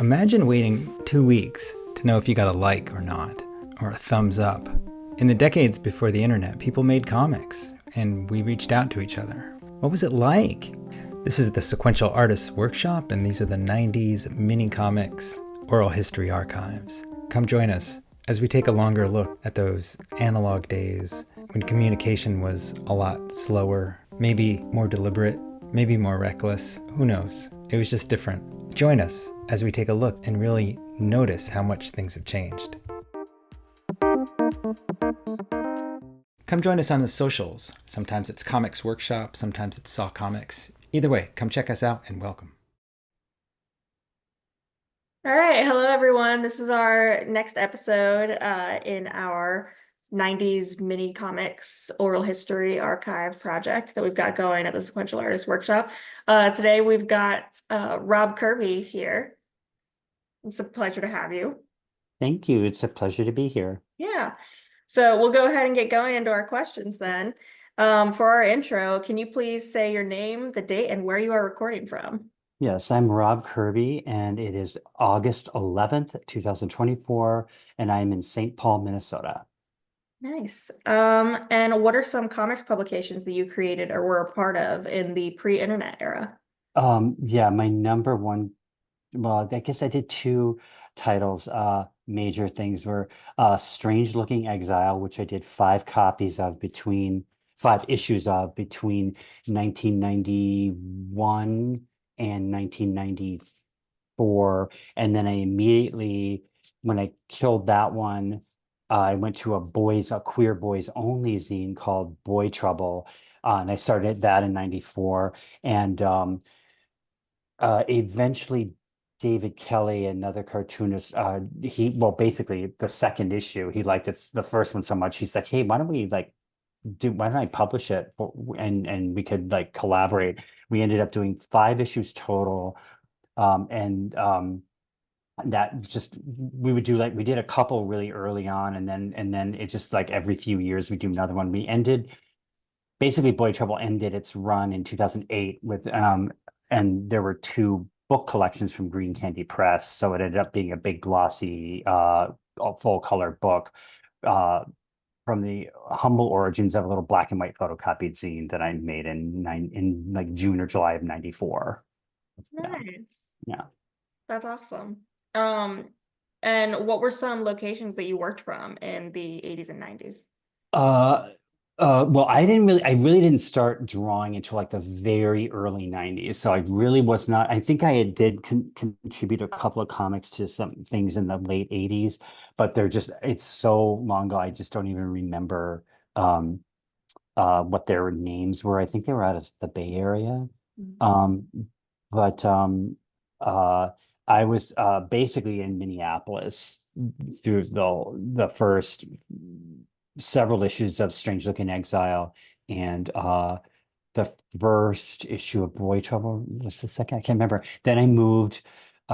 Imagine waiting 2 weeks to know if you got a like or not, or a thumbs up. In the decades before the internet, people made comics, and we reached out to each other. What was it like? This is the Sequential Artists Workshop, and these are the 90s mini comics oral history archives. Come join us as we take a longer look at those analog days when communication was a lot slower, maybe more deliberate, maybe more reckless. Who knows? It was just different. Join us as we take a look and really notice how much things have changed. Come join us on the socials. Sometimes it's Comics Workshop, sometimes it's Saw Comics. Either way, come check us out and welcome. All right, hello everyone. This is our next episode in our 90s mini comics oral history archive project that we've got going at the Sequential Artists Workshop. Today we've got Rob Kirby here. It's a pleasure to have you. Thank you. It's a pleasure to be here. Yeah. So we'll go ahead and get going into our questions then. For our intro, can you please say your name, the date, and where you are recording from? Yes, I'm Rob Kirby, and it is August 11th, 2024, and I'm in St. Paul, Minnesota. Nice. And what are some comics publications that you created or were a part of in the pre-internet era? Yeah, my number one, well, I guess I did two titles. Major things were Strange Looking Exile, which I did five issues of between 1991 and 1994. And then I immediately, when I killed that one, I went to a queer boys only zine called Boy Trouble. And I started that in 94. And eventually David Kelly, another cartoonist, basically the second issue, he liked the first one so much. He's like, hey, why don't I publish it and we could like collaborate. We ended up doing 5 issues total. And that just we did a couple really early on, and then it just like every few years we do another one. Basically Boy Trouble ended its run in 2008 with and there were two book collections from Green Candy Press, so it ended up being a big glossy full color book from the humble origins of a little black and white photocopied zine that I made in like June or July of 94. Nice. Yeah. That's awesome. And what were some locations that you worked from in the 80s and 90s? Well, I really didn't start drawing until like the very early 90s. So I really was not, I think I did contribute a couple of comics to some things in the late 80s, but it's so long ago, I just don't even remember what their names were. I think they were out of the Bay Area. Um, but I was basically in Minneapolis through the first several issues of Strange Looking Exile, and the first issue of Boy Trouble was the second. I can't remember. Then I moved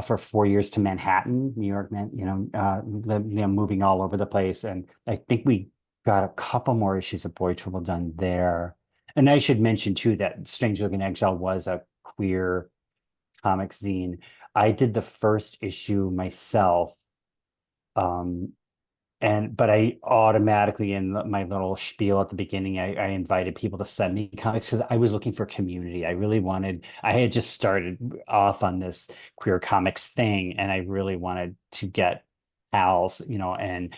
for 4 years to Manhattan, New York, moving all over the place, and I think we got a couple more issues of Boy Trouble done there. And I should mention too that Strange Looking Exile was a queer comic zine. I did the first issue myself. But I automatically, in my little spiel at the beginning, I invited people to send me comics because I was looking for community. I had just started off on this queer comics thing, and I really wanted to get pals, and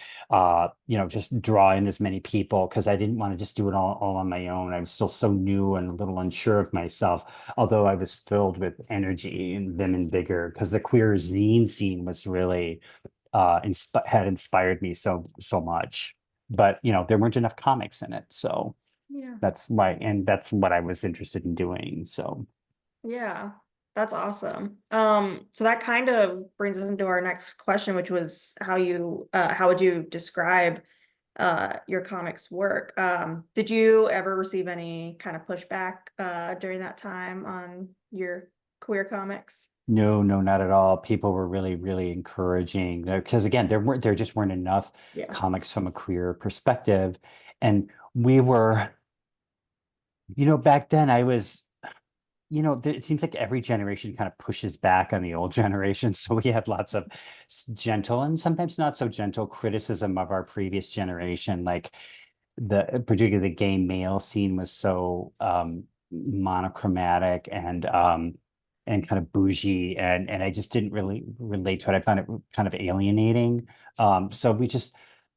just draw in as many people because I didn't want to just do it all on my own. I was still so new and a little unsure of myself, although I was filled with energy and vim and vigor because the queer zine scene was really had inspired me so much. But there weren't enough comics in it, so Yeah. that's what I was interested in doing. So Yeah, that's awesome. So that kind of brings us into our next question, which was how would you describe your comics work? Did you ever receive any kind of pushback during that time on your queer comics? no, not at all. People were really, really encouraging because again, there just weren't enough Yeah. comics from a queer perspective. And we were, back then it seems like every generation kind of pushes back on the old generation. So we had lots of gentle and sometimes not so gentle criticism of our previous generation. Like particularly the gay male scene was so monochromatic and kind of bougie, and I just didn't really relate to it. I found it kind of alienating. So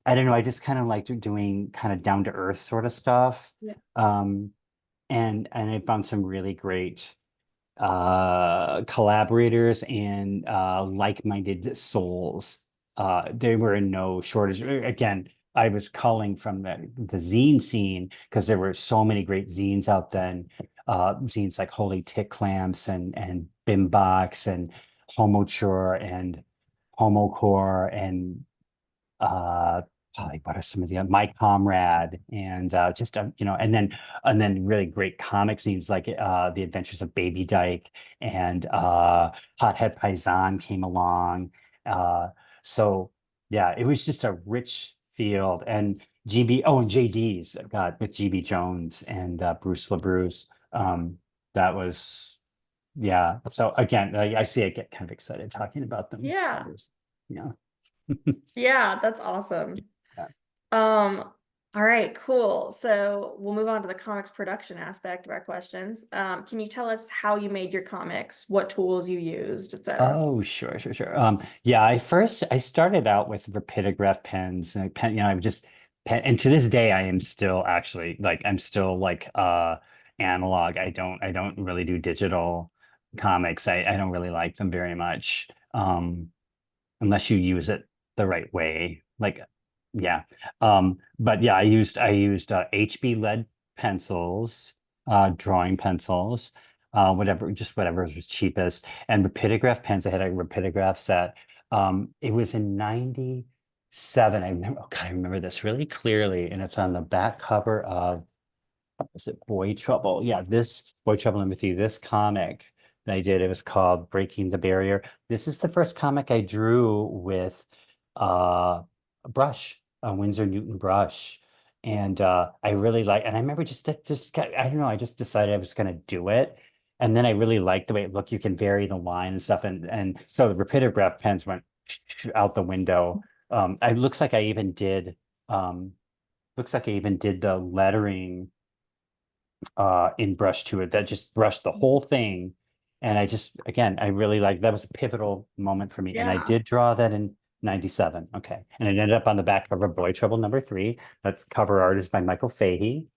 I don't know, I just kind of liked doing kind of down to earth sort of stuff. Yeah. And I found some really great collaborators and like-minded souls. They were in no shortage. Again, I was culling from the zine scene because there were so many great zines out then. Zines like Holy Tick Clamps and Bimbox and Homochore and Homocore and uh like what are some of the My Comrade and just and then really great comic scenes like The Adventures of Baby Dyke and Hothead Paisan came along. So yeah, it was just a rich field. And and JD's, God, with GB Jones and Bruce LaBruce. That was, yeah. So again, I see I get kind of excited talking about them. Yeah. Yeah. Yeah, that's awesome. Yeah. All right, cool. So we'll move on to the comics production aspect of our questions. Can you tell us how you made your comics, what tools you used, etc.? Oh, sure. Yeah, I started out with rapidograph pens and I would just pen, and to this day I am still actually like I'm still like analog. I don't really do digital comics. I don't really like them very much. Unless you use it the right way. Like, yeah. But yeah, I used HB lead pencils, drawing pencils, whatever was cheapest. And rapidograph pens, I had a rapidograph set. It was in 97. I remember this really clearly, and it's on the back cover of, is it Boy Trouble? Yeah, this Boy Trouble #3, this comic that I did, it was called Breaking the Barrier. This is the first comic I drew with a brush, a Winsor Newton brush. And I really like, and I remember I don't know, I just decided I was gonna do it. And then I really liked the way it looked. You can vary the line and stuff. And so the rapidograph pens went out the window. It looks like I even did the lettering in brush to it that just brushed the whole thing. And I really like, that was a pivotal moment for me. And I Yeah. did draw that in 97. Okay. And it ended up on the back cover of Boy Trouble #3. That's cover art is by Michael Fahey.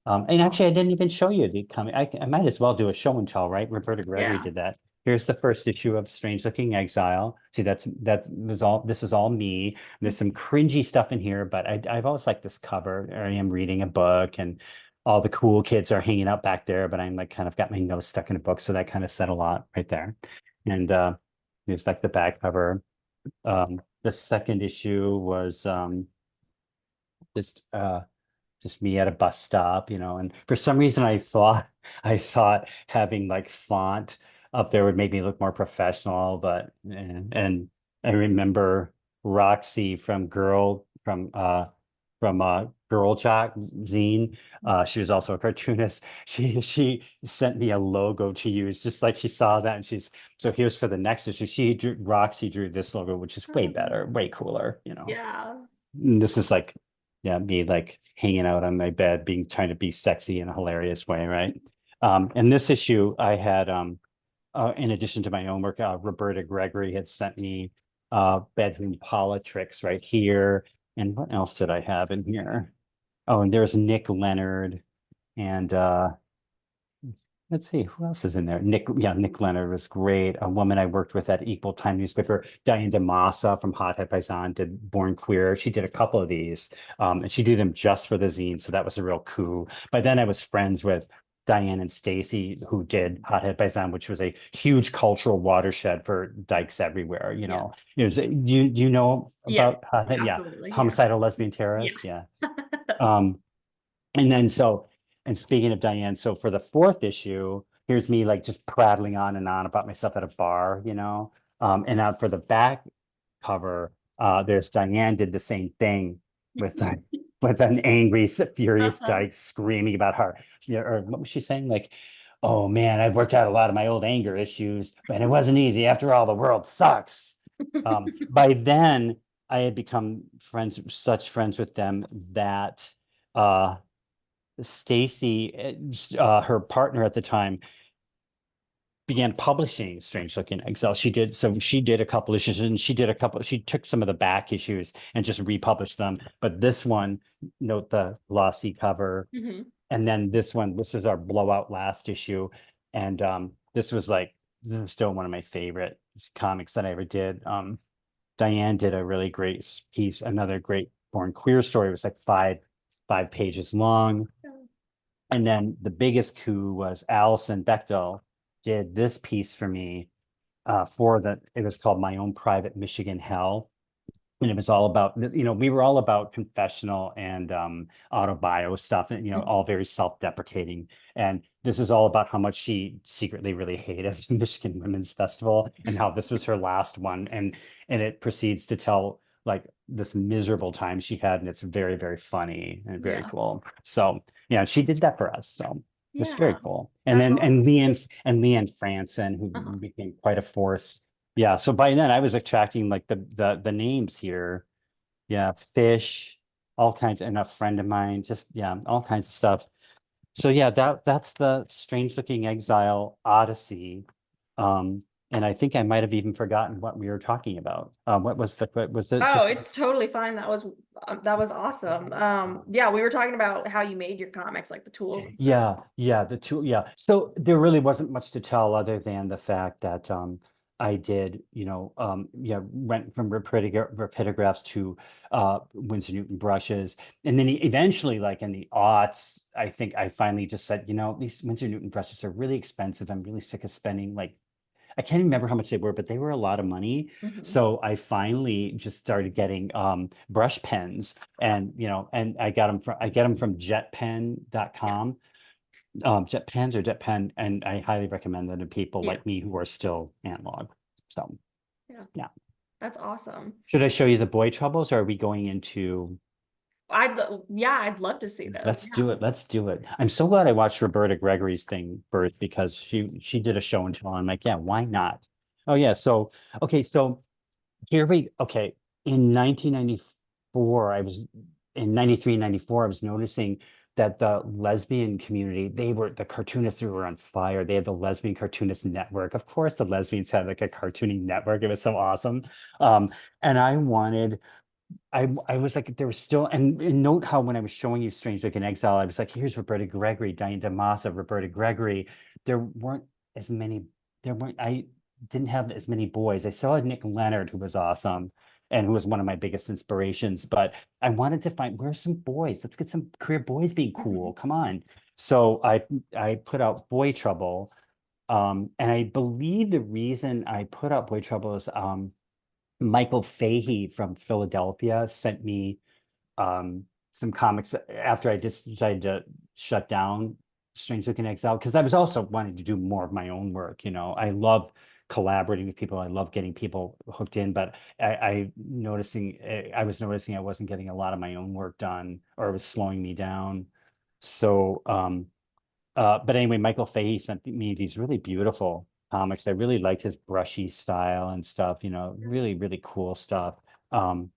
And actually, I didn't even show you the comic. I might as well do a show and tell, right? Roberta Gregory Yeah. did that. Here's the first issue of Strange Looking Exile. See, this was all me. There's some cringy stuff in here, but I've always liked this cover. I am reading a book and all the cool kids are hanging out back there, but I'm like kind of got my nose stuck in a book. So that kind of said a lot right there. And there's like the back cover. The second issue was just just me at a bus stop, and for some reason I thought having like font up there would make me look more professional, but and I remember Roxy from Girl Jock zine. She was also a cartoonist. She sent me a logo to use, just like she saw that, and so here's for the next issue. Roxy drew this logo, which is way better, way cooler. Yeah. And this is like, yeah, me like hanging out on my bed, trying to be sexy in a hilarious way, right? And this issue I had, in addition to my own work, Roberta Gregory had sent me bedroom politics right here. And what else did I have in here? Oh, and there's Nick Leonard and let's see, who else is in there? Nick Leonard was great. A woman I worked with at Equal Time newspaper, Diane DiMassa from Hothead Paisan, did Born Queer. She did a couple of these, and she did them just for the zine. So that was a real coup. By then I was friends with Diane and Stacy, who did Hothead Paisan, which was a huge cultural watershed for dykes everywhere. It was, you know Yes, about Hothead? Yeah. absolutely. Yeah. Homicidal lesbian terrorist. Yeah. And then and speaking of Diane, so for the fourth issue, here's me like just prattling on and on about myself at a bar. And now for the back cover, there's Diane did the same thing with with an angry, furious dyke screaming about her. Or what was she saying? Like, oh man, I've worked out a lot of my old anger issues, but it wasn't easy. After all, the world sucks. By then, I had become such friends with them that Stacy, her partner at the time, began publishing Strange Looking Exile. She did a couple issues, and she took some of the back issues and just republished them. But this one, note the glossy cover. Mhm. And then this is our blowout last issue. And this is still one of my favorite comics that I ever did. Diane did a really great piece, another great born queer story. It was like five pages long. And then the biggest coup was Alison Bechdel did this piece for me it was called My Own Private Michigan Hell. And it was all about, we were all about confessional and autobio stuff, and, all very self-deprecating. And this is all about how much she secretly really hated Michigan Women's Festival and how this was her last one. And it proceeds to tell like this miserable time she had. And it's very, very funny and very Yeah. cool. So, yeah, she did that for us. So it's very Yeah. cool. And then, That's and Leanne Franson, who Uh-huh. became quite a force. Yeah, so by then I was attracting like the names here. Yeah, Fish, all kinds, and a friend of mine, just yeah, all kinds of stuff. So yeah, that's the Strange Looking Exile Odyssey. And I think I might have even forgotten what we were talking about. What was it Oh, just it's totally fine. That was awesome. Yeah, we were talking about how you made your comics, like the tools and stuff. yeah. So there really wasn't much to tell other than the fact that I did, went from rapidographs to Winsor Newton brushes. And then eventually, like in the aughts, I think I finally just said, these Winsor Newton brushes are really expensive. I'm really sick of spending like I can't even remember how much they were, but they were a lot of money. Mhm. So I finally just started getting brush pens, and and I get them from Yeah. jetpen.com. Jet pens or jet pen, and I highly recommend them to people Yeah. like me who are still analog. So Yeah. yeah. That's awesome. Should I show you the boy troubles, or are we going into Yeah, I'd love to see those. let's Yeah. do it. Let's do it. I'm so glad I watched Roberta Gregory's thing first because she did a show and tell. I'm like, yeah, why not? Oh yeah. So okay, so okay. In 1994, in 93, 94, I was noticing that the lesbian community, the cartoonists who were on fire. They had the Lesbian Cartoonist Network. Of course, the lesbians had like a cartooning network. It was so awesome. And I was like, there was still, and note how when I was showing you Strange Looking Exile, I was like, here's Roberta Gregory, Diane DiMassa, Roberta Gregory. There weren't as many, I didn't have as many boys. I still had Nick Leonard, who was awesome and who was one of my biggest inspirations. But I wanted to find, where's some boys? Let's get some queer boys being cool. Mhm. Come on. So I put out Boy Trouble. And I believe the reason I put out Boy Trouble is Michael Fahey from Philadelphia sent me some comics after I just decided to shut down Strange Looking Exile because I was also wanting to do more of my own work. I love collaborating with people. I love getting people hooked in, but I was noticing I wasn't getting a lot of my own work done, or it was slowing me down. So but anyway, Michael Fahey sent me these really beautiful comics. I really liked his brushy style and stuff, really, really cool stuff. And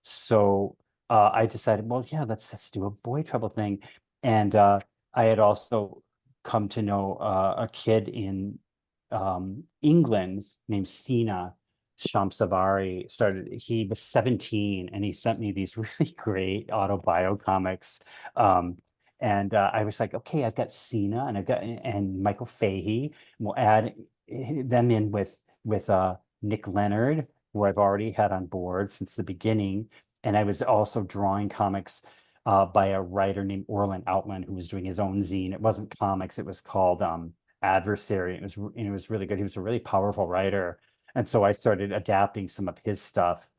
so I decided, well, yeah, let's do a Boy Trouble thing. And I had also come to know a kid in England named Sina Shamsavari. He was 17 and he sent me these really great autobio comics. And I was like, okay, I've got Cena and I've got and Michael Fahey. We'll add them in with Nick Leonard, who I've already had on board since the beginning. And I was also drawing comics by a writer named Orlin Outland, who was doing his own zine. It wasn't comics; it was called Adversary. It was really good. He was a really powerful writer, and so I started adapting some of his stuff.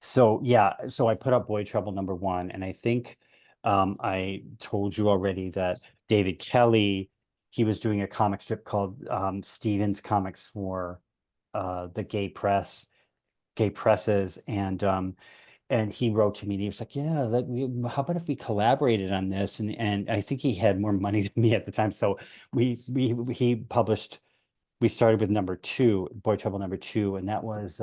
So yeah, so I put up Boy Trouble #1, and I think I told you already that David Kelly, he was doing a comic strip called Stevens Comics for the gay presses, and and he wrote to me and he was like, yeah, how about if we collaborated on this? And I think he had more money than me at the time. So he published, we started with number 2, Boy Trouble number 2, and that was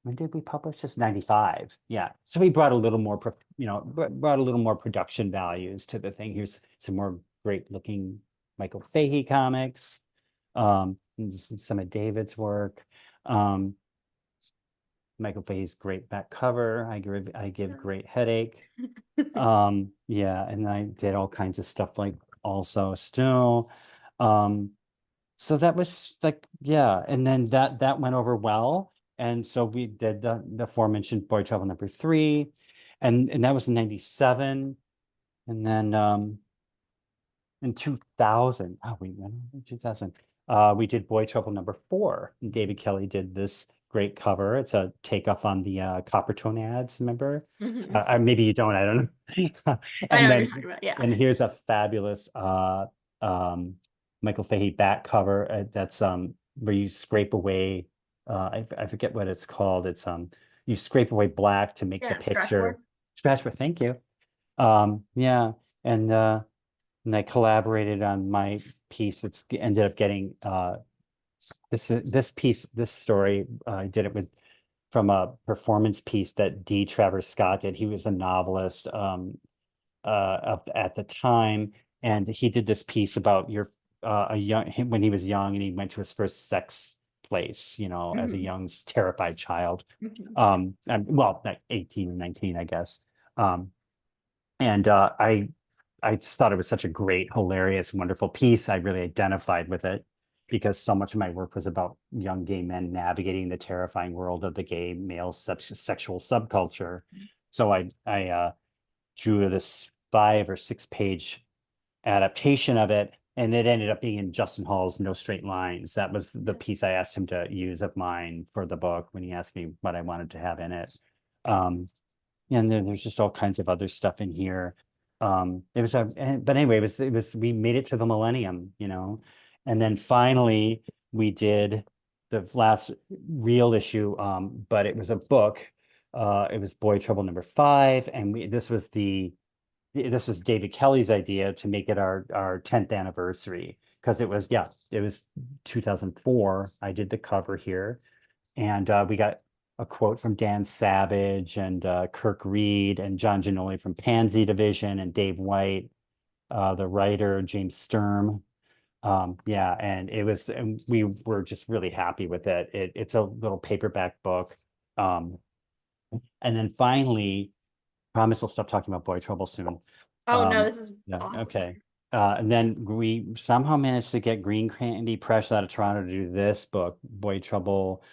when did we publish this? 95. Yeah. So we brought a little more, brought a little more production values to the thing. Here's some more great looking Michael Fahey comics, some of David's work. Michael Fahey's great back cover. I give great headache. Yeah, and I did all kinds of stuff like also still. So that was like, yeah, and then that went over well. And so we did the aforementioned Boy Trouble number 3, and that was in 97. And then in 2000, oh wait, when 2000, we did Boy Trouble number 4. And David Kelly did this great cover. It's a takeoff on the Coppertone ads, remember? Maybe you don't, I don't know. I know what And then you're talking about, yeah. and here's a fabulous Michael Fahey back cover that's where you scrape away I forget what it's called. It's you scrape away black to make the Yeah, picture. scratchboard. Scratchboard, thank you. Yeah, and I collaborated on my piece. It's ended up getting this story. I did it from a performance piece that D. Travers Scott did. He was a novelist at the time, and he did this piece about when he was young and he went to his first sex place, as a young terrified child. Well, like 18 and 19, I guess. And I just thought it was such a great, hilarious, wonderful piece. I really identified with it because so much of my work was about young gay men navigating the terrifying world of the gay male sexual subculture. So I drew this 5 or 6 page adaptation of it, and it ended up being in Justin Hall's No Straight Lines. That was the piece I asked him to use of mine for the book when he asked me what I wanted to have in it. And then there's just all kinds of other stuff in here. But anyway, it was we made it to the millennium, and then finally we did the last real issue, but it was a book. It was Boy Trouble number 5, and this was David Kelly's idea to make it our 10th anniversary, because it was 2004. I did the cover here, and we got a quote from Dan Savage and Kirk Reed and John Giannoli from Pansy Division and Dave White, the writer James Sturm. Yeah, and we were just really happy with it. It's a little paperback book. And then finally, promise we'll stop talking about Boy Trouble soon. Oh no, this is yeah, awesome. okay. And then we somehow managed to get Green Candy Press out of Toronto to do this book, Boy Trouble,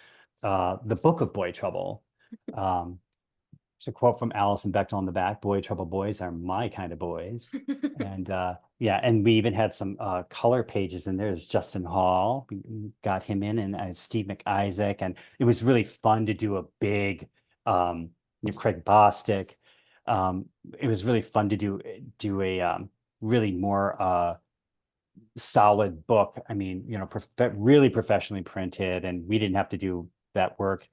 the Book of Boy Trouble. It's a quote from Alison Bechdel on the back: "Boy Trouble boys are my kind of boys." And yeah, and we even had some color pages in there. There's Justin Hall, we got him in, and Steve McIsaac, and it was really fun to do a big Craig Bostic. It was really fun to do a really more solid book. I mean, really professionally printed, and we didn't have to do that work.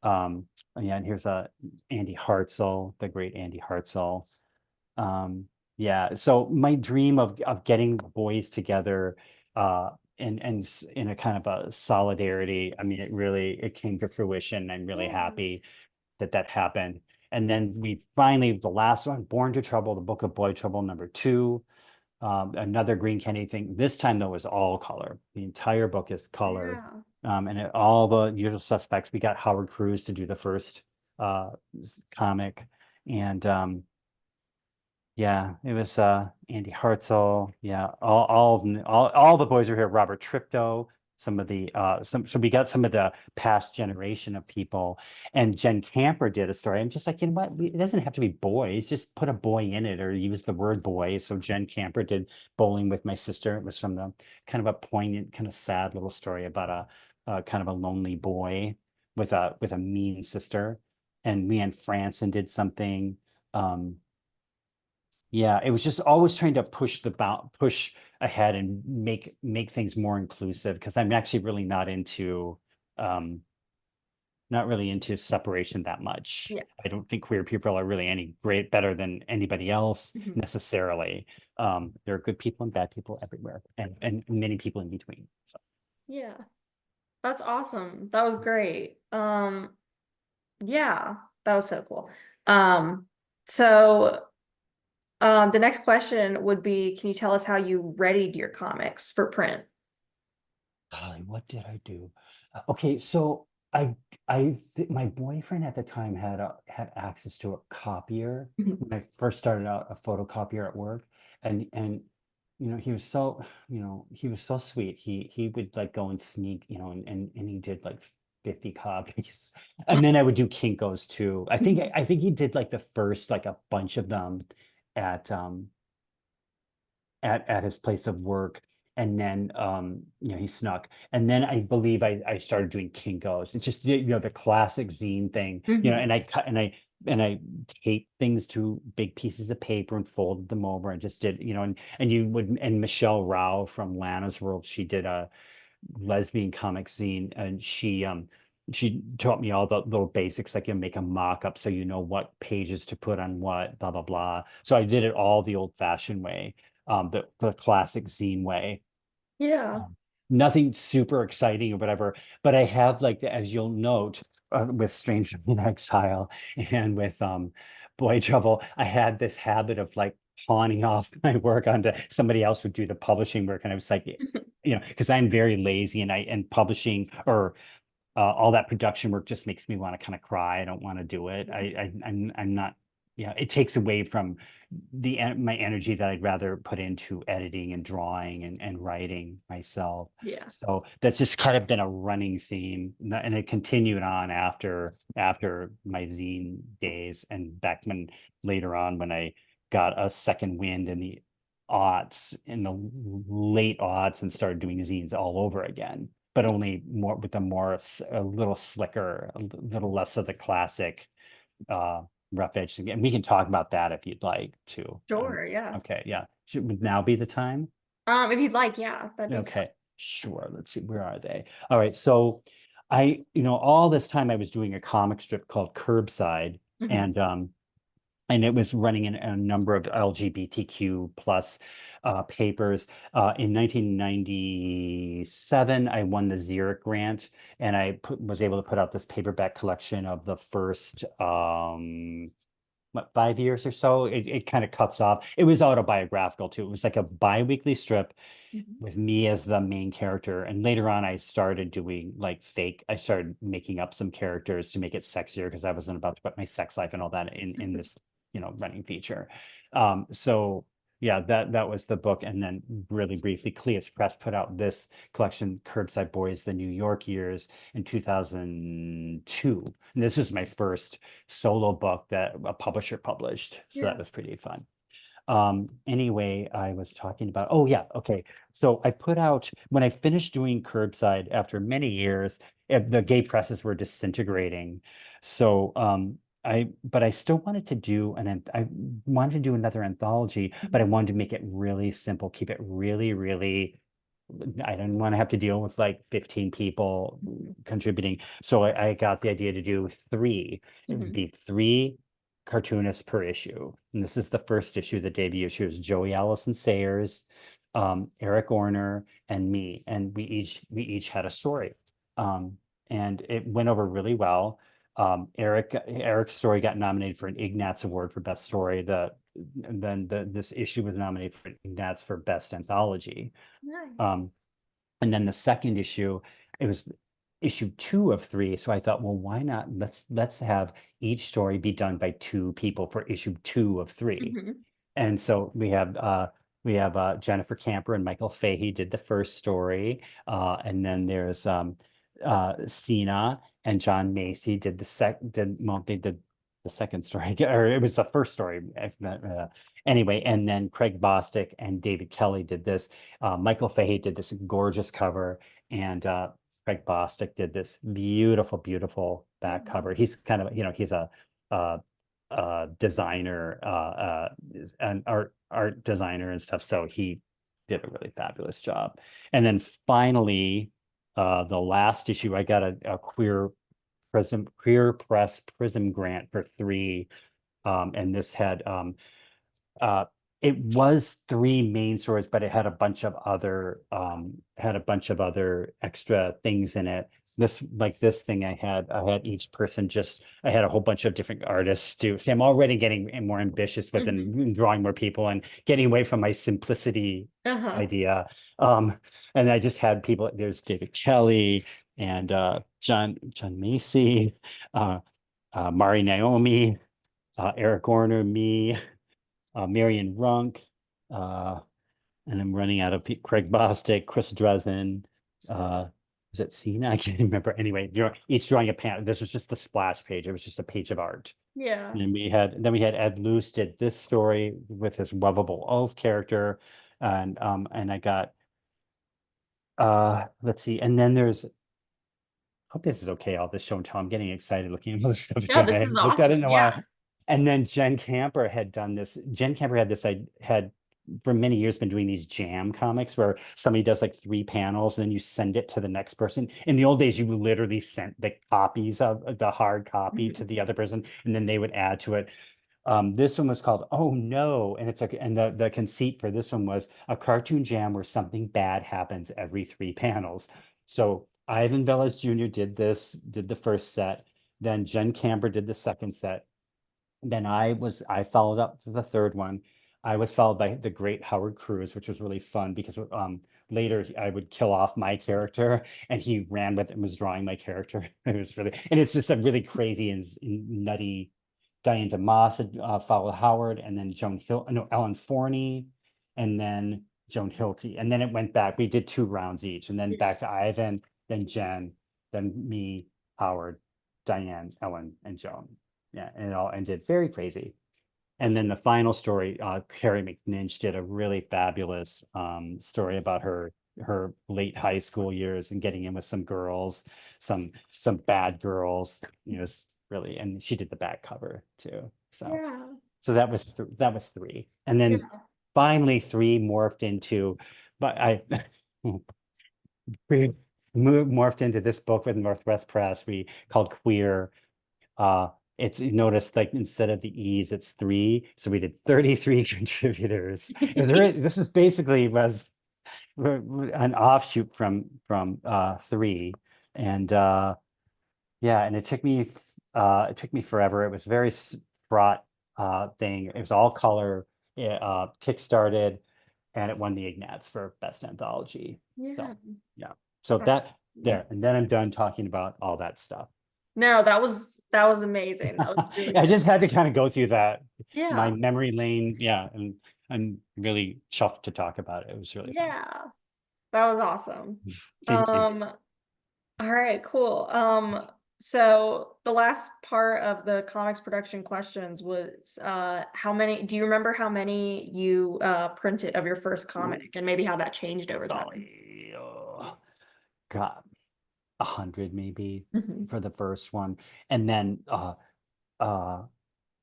Yeah, and here's Andy Hartzell, the great Andy Hartzell. Yeah, so my dream of getting the boys together and in a kind of a solidarity, I mean, it came to fruition. I'm really happy that happened. And then we finally, the last one, Born to Trouble, the Book of Boy Trouble number 2, another Green Candy thing. This time though, was all color. The entire book is color. And all the usual suspects. We got Howard Cruz to do the first comic, and yeah, it was Andy Hartzell. Yeah, all the boys are here. Robert Tripto, some of the so we got some of the past generation of people, and Jen Camper did a story. I'm just like, you know what? It doesn't have to be boys. Just put a boy in it or use the word boy. So Jen Camper did Bowling with My Sister. It was from the kind of a poignant, kind of sad little story about a kind of a lonely boy with a mean sister. And Leanne Franson did something. Yeah, it was just always trying to push ahead and make things more inclusive, because I'm actually really not into not really into separation that much. Yeah. I don't think queer people are really any better than anybody else Mhm. necessarily. There are good people and bad people everywhere, and many people in between. So. Yeah. That's awesome. That was great. Yeah, that was so cool. So the next question would be, can you tell us how you readied your comics for print? What did I do? Okay, so my boyfriend at the time had access to a copier Mhm. when I first started out, a photocopier at work, and he was so he was so sweet. He would like go and sneak, and he did like 50 copies, and then I would do Kinkos too. I think he did like the first like a bunch of them at at his place of work, and then he snuck, and then I believe I started doing Kinkos. It's just the classic zine thing, Mhm. and I cut and I taped things to big pieces of paper and folded them over and just did, and you would, and Michelle Rao from Lana's World, she did a lesbian comic zine, and she taught me all the little basics, like you make a mock-up so you know what pages to put on what, blah blah blah. So I did it all the old-fashioned way, the classic zine way. Yeah. um, Nothing super exciting or whatever, but I have, like, as you'll note, with Strange in Exile and with Boy Trouble, I had this habit of like pawning off my work onto somebody else would do the publishing work, and I was like, because I'm very lazy, and publishing or all that production work just makes me want to kind of cry. I don't want to do it. I'm not. Yeah, it takes away from my energy that I'd rather put into editing and drawing and writing myself. Yeah. So that's just kind of been a running theme, and it continued on after my zine days, and back when later on when I got a second wind in the late aughts, and started doing zines all over again, but only more with a little slicker, a little less of the classic uh rough edge. And we can talk about that if you'd like to. Sure, yeah. Okay, yeah. Should now be the time? If you'd like, yeah, that'd be fun. Okay, sure. Let's see, where are they? All right, so all this time I was doing a comic strip called Curbside, Mhm. and it was running in a number of LGBTQ plus papers. In 1997, I won the Xeric grant, and was able to put out this paperback collection of the first 5 years or so. It kind of cuts off. It was autobiographical too. It was like a bi-weekly strip Mhm. with me as the main character. And later on, I started doing like I started making up some characters to make it sexier, because I wasn't about to put my sex life and all that in this, running feature. So yeah, that was the book. And then really briefly, Cleus Press put out this collection, Curbside Boys, the New York Years, in 2002. And this was my first solo book that a publisher published. So that Yeah. was pretty fun. Anyway, I was talking about, oh yeah, okay. So I put out, when I finished doing Curbside after many years, the gay presses were disintegrating. So but I still wanted to do I wanted to do another anthology, but I wanted to make it really simple, keep it really, really, I didn't want to have to deal with like 15 people Mhm. contributing. So I got the idea to do three. It would Mhm. be three cartoonists per issue. And this is the first issue. The debut issue is Joey Allison Sayers, Eric Orner, and me. And we each had a story. And it went over really well. Eric's story got nominated for an Ignatz Award for Best Story. This issue was nominated for an Ignatz for Best Anthology. Nice. Um, and then the second issue, it was issue 2 of 3. So I thought, well, why not? Let's have each story be done by 2 people for issue 2 of 3. Mhm. And so we have Jennifer Camper and Michael Fahey did the first story, and then there's Sina and John Macy did they did the second story, or it was the first story. Anyway, and then Craig Bostic and David Kelly did this. Michael Fahey did this gorgeous cover, and Craig Bostic did this beautiful, beautiful back Mhm. cover. He's kind of, he's a uh, designer, an art designer and stuff. So he did a really fabulous job. And then finally, the last issue, I got a queer Queer Press Prism grant for 3. And this had uh it was 3 main stories, but it had a bunch of other extra things in it. This thing I had each person I had a whole bunch of different artists do. See, I'm already getting more ambitious with and drawing more people and getting away from my simplicity idea. And I just had people, there's David Kelly and John Macy, Mari Naomi, Eric Orner, me, Marion Runk, and I'm running out of Craig Bostic, Chris Dresden, is it Cena? I can't remember. Anyway, each drawing a panel. This was just the splash page. It was just a page of art. Yeah. And we had Ed Luce did this story with his lovable oaf character, and I got let's see, and then there's, hope this is okay, all this show and tell. I'm getting excited looking at all this stuff Yeah, again. this I is haven't looked at it in awesome. a while. Yeah. And then Jen Camper had done this. Jen Camper had this, I had for many years been doing these jam comics where somebody does like 3 panels and then you send it to the next person. In the old days, you literally sent the copies of the hard copy to the other person, and then they would add to it. This one was called Oh No, and it's like, and the conceit for this one was a cartoon jam where something bad happens every 3 panels. So Ivan Velez Jr. did the first set, then Jen Camper did the second set. Then I followed up for the third one. I was followed by the great Howard Cruz, which was really fun because later I would kill off my character and he ran with it and was drawing my character. It was really, and it's just a really crazy and nutty. Diane DiMassa followed Howard, and then Ellen Forney, and then Joan Hilty. And then it went back. We did 2 rounds each, and then back to Ivan, then Jen, then me, Howard, Diane, Ellen, and Joan. Yeah, and it all ended very crazy. And then the final story, Carrie McNinch did a really fabulous story about her late high school years and getting in with some girls, some bad girls. You know, really, and she did the back cover too. So Yeah. so that was 3, and then finally 3 morphed into, but I we morphed into this book with Northwest Press we called Queer. It's, you notice, like instead of the E's, it's 3. So we did 33 contributors. This is basically was an offshoot from 3. And yeah, and it took me forever. It was very fraught thing. It was all color. It kickstarted, and it won the Ignatz for best anthology. Yeah. So yeah. So that there, and then I'm done talking about all that stuff. No, that was amazing. That was really I just had to kind of go through that, my yeah. memory lane. Yeah, and I'm really chuffed to talk about it. It was really fun. Yeah. That was awesome. Thank you. All right, cool. So the last part of the comics production questions was do you remember how many you printed of your first comic and maybe how that changed over time? God, 100 maybe Mhm. for the first one, and then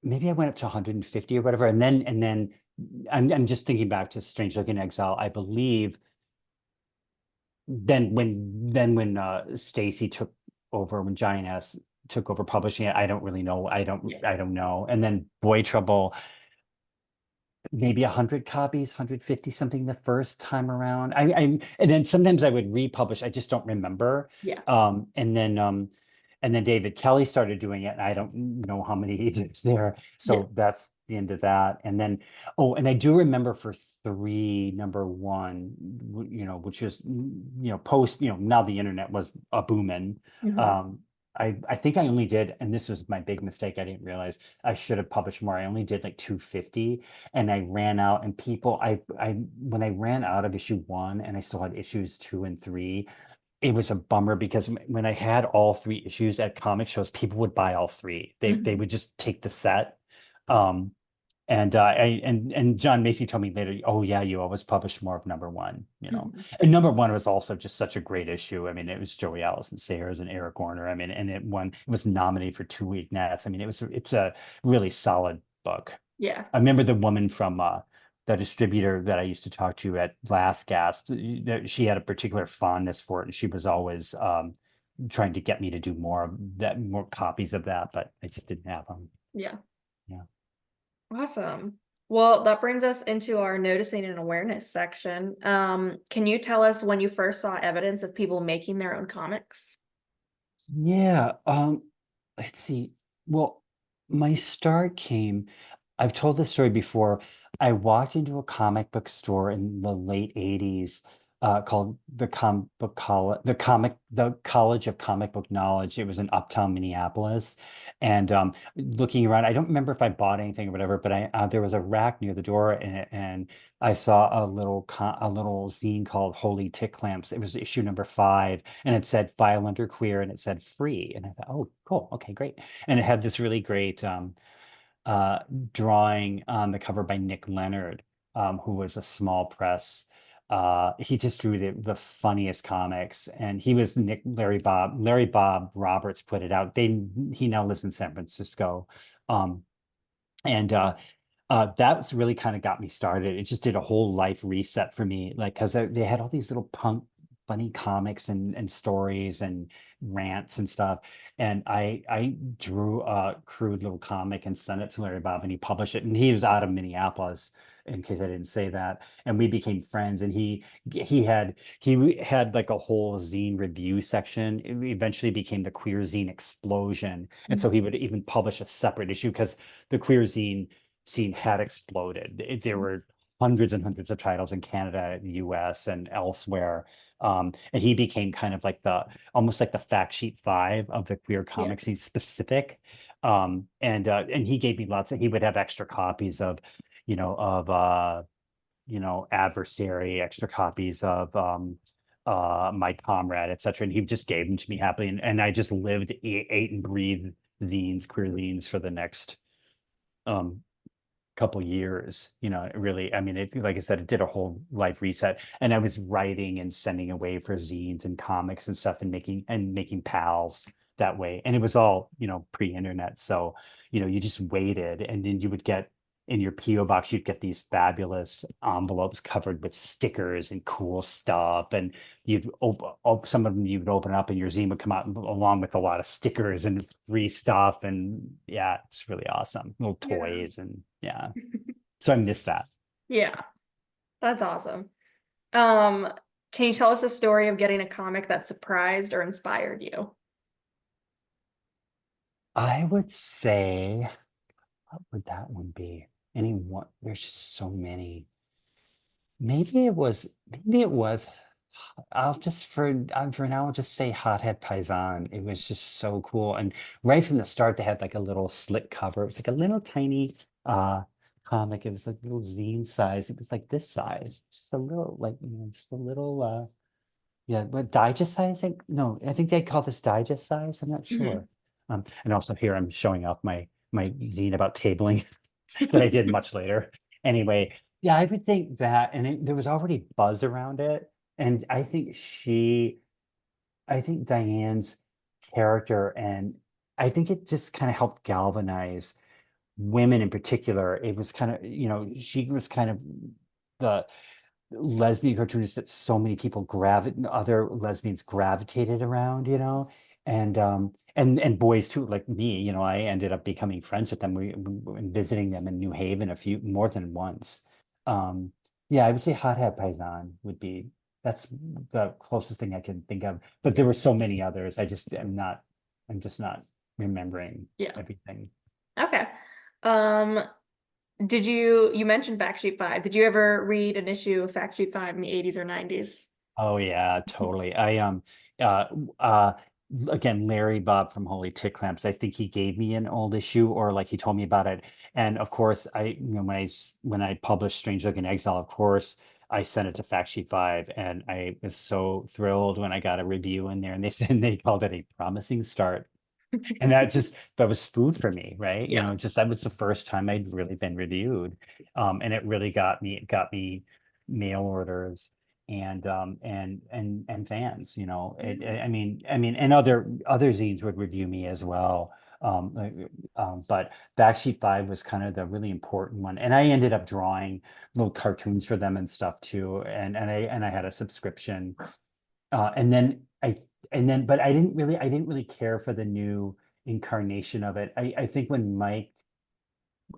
maybe I went up to 150 or whatever, and then I'm just thinking back to Strange Looking Exile. I believe when Stacy took over, when Giant S took over publishing it, I don't really know. I don't know. And then Boy Trouble, maybe 100 copies, 150 something the first time around. And then sometimes I would republish. I just don't remember. Yeah. And then David Kelly started doing it, and I don't know how many he did there. So that's the end of that. And then, and I do remember for 3, number 1, which is, post, now the internet was a booming. I think I only did, and this was my big mistake. I didn't realize I should have published more. I only did like 250, and I ran out. And people, when I ran out of issue 1, and I still had issues 2 and 3, it was a bummer because when I had all 3 issues at comic shows, people would buy all 3. They would just take the set. And John Macy told me later, oh yeah, you always publish more of number 1, And number 1 was also just such a great issue. I mean, it was Joey Allison Sayers and Eric Orner. I mean, and it was nominated for 2 Ignatz. I mean, it's a really solid book. Yeah. I remember the woman from the distributor that I used to talk to at Last Gasp. She had a particular fondness for it, and she was always trying to get me to do more copies of that, but I just didn't have them. Yeah. Yeah. Awesome. Well, that brings us into our noticing and awareness section. Can you tell us when you first saw evidence of people making their own comics? Yeah, let's see. Well, my start came, I've told this story before. I walked into a comic book store in the late 80s, called the College of Comic Book Knowledge. It was in Uptown Minneapolis. And looking around, I don't remember if I bought anything or whatever, but there was a rack near the door, and I saw a little zine called Holy Tick Clamps. It was issue number 5, and it said file under queer, and it said free. And I thought, oh, cool, okay, great. And it had this really great uh, drawing on the cover by Nick Leonard, who was a small press. He just drew the funniest comics, and he was Larry Bob Roberts put it out. He now lives in San Francisco. Um, and That's really kind of got me started. It just did a whole life reset for me, like, because they had all these little punk funny comics and stories and rants and stuff. And I drew a crude little comic and sent it to Larry Bob, and he published it. And he was out of Minneapolis, in case I didn't say that. And we became friends. And he had like a whole zine review section. It eventually became the Queer Zine Explosion. And so he would even publish a separate issue, because the queer zine scene had exploded. There were hundreds and hundreds of titles in Canada, the US, and elsewhere. And he became kind of like almost like the fact sheet 5 of the queer Yeah. comic scene specific. And he gave me he would have extra copies of, you know, of Adversary, extra copies of My Comrade, etc. And he just gave them to me happily. And I just lived, ate and breathed queer zines for the next um couple years. It really, I mean, like I said, it did a whole life reset. And I was writing and sending away for zines and comics and stuff, and making pals that way. And it was all, pre-internet. So, you just waited, and then you would get in your PO box, you'd get these fabulous envelopes covered with stickers and cool stuff. And some of them you would open up, and your zine would come out along with a lot of stickers and free stuff. And yeah, it's really awesome. Little Yeah. toys, and yeah. So I miss that. Yeah, that's awesome. Um, can you tell us a story of getting a comic that surprised or inspired you? I would say, what would that one be? Anyone? There's just so many. Maybe it was. For now, I'll just say Hothead Paisan. It was just so cool. And right from the start, they had like a little slick cover. It was like a little tiny uh comic. It was like little zine size. It was like this size. Just a little, like, just a little yeah, but digest size, I think. No, I think they call this digest size. I'm not Mhm. sure. And also here I'm showing off my zine about tabling that I did much later. Anyway, yeah, I would think that, and there was already buzz around it, and I think Diane's character, and I think it just kind of helped galvanize women in particular. It was kind of, she was kind of the lesbian cartoonist that so many other lesbians gravitated around, and boys too, like me. I ended up becoming friends with them. And visiting them in New Haven more than once. Yeah, I would say Hothead Paisan that's the closest thing I can think of. But there were so many others. I'm just not remembering Yeah. everything. Okay. Um, you mentioned Fact Sheet 5. Did you ever read an issue of Fact Sheet 5 in the 80s or 90s? Oh yeah, totally. Uh uh Again, Larry Bob from Holy Tick Clamps, I think he gave me an old issue, or like he told me about it. And of course, when I published Strange Looking Exile, of course, I sent it to Fact Sheet 5, and I was so thrilled when I got a review in there, and they called it a promising start. And that was food for me, right? Yeah. Just that was the first time I'd really been reviewed. And it really got me mail orders and fans. And other zines would review me as well. But Backsheet 5 was kind of the really important one. And I ended up drawing little cartoons for them and stuff too. And I had a subscription. And then I and then, but I didn't really care for the new incarnation of it. I think when Mike,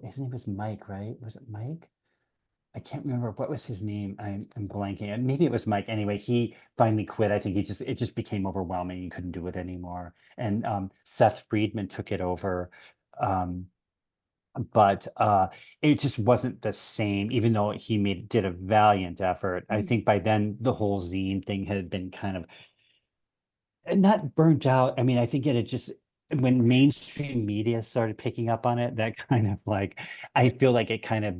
his name was Mike, right? Was it Mike? I can't remember what was his name. I'm blanking. Maybe it was Mike. Anyway, he finally quit. I think it just became overwhelming. He couldn't do it anymore. And Seth Friedman took it over. Um, but it just wasn't the same, even though he did a valiant effort. I think by then the whole zine thing had been kind of not burnt out. I mean, I think it had just, when mainstream media started picking up on it, that kind of like, I feel like it kind of,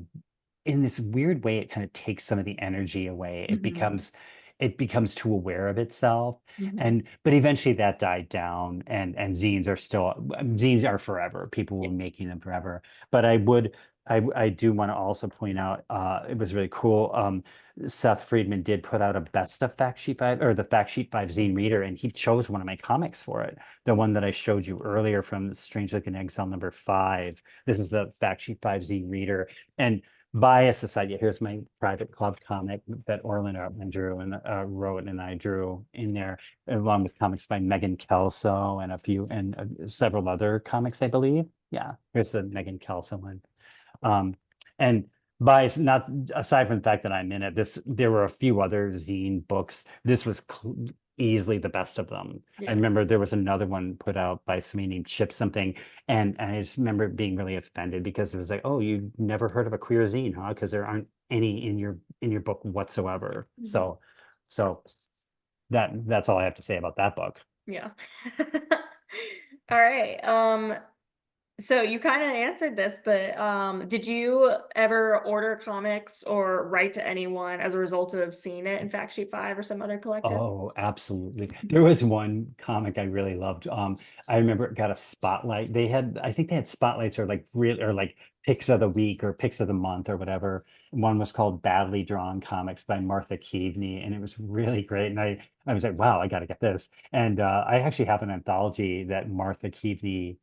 in this weird way, it kind of takes some of the energy away. It becomes too aware of itself. And but eventually that died down, and zines are forever. People will be making them forever. But I do want to also point out, it was really cool. Seth Friedman did put out a best of Fact Sheet 5, or the Fact Sheet 5 zine reader, and he chose one of my comics for it. The one that I showed you earlier from Strange Looking Exile #5. This is the Fact Sheet 5 zine reader. And bias aside, yeah, here's my private club comic that Orlando and drew and wrote, and I drew in there, along with comics by Megan Kelso and several other comics, I believe. Yeah, here's the Megan Kelso one. And bias, not aside from the fact that I'm in it, there were a few other zine books. This was easily the best of them. I remember there was another one put out by somebody named Chip something, and I just remember being really offended because it was like, oh, you never heard of a queer zine, huh? Because there aren't any in your book whatsoever. So that's all I have to say about that book. Yeah. All right. So you kind of answered this, but did you ever order comics or write to anyone as a result of seeing it in Fact Sheet 5 or some other collective? Oh, absolutely. There was one comic I really loved. I remember it got a spotlight. I think they had spotlights, or like real, or like picks of the week or picks of the month or whatever. One was called Badly Drawn Comics by Martha Keaveney, and it was really great. And I was like, wow, I got to get this. And I actually have an anthology that Martha Keaveney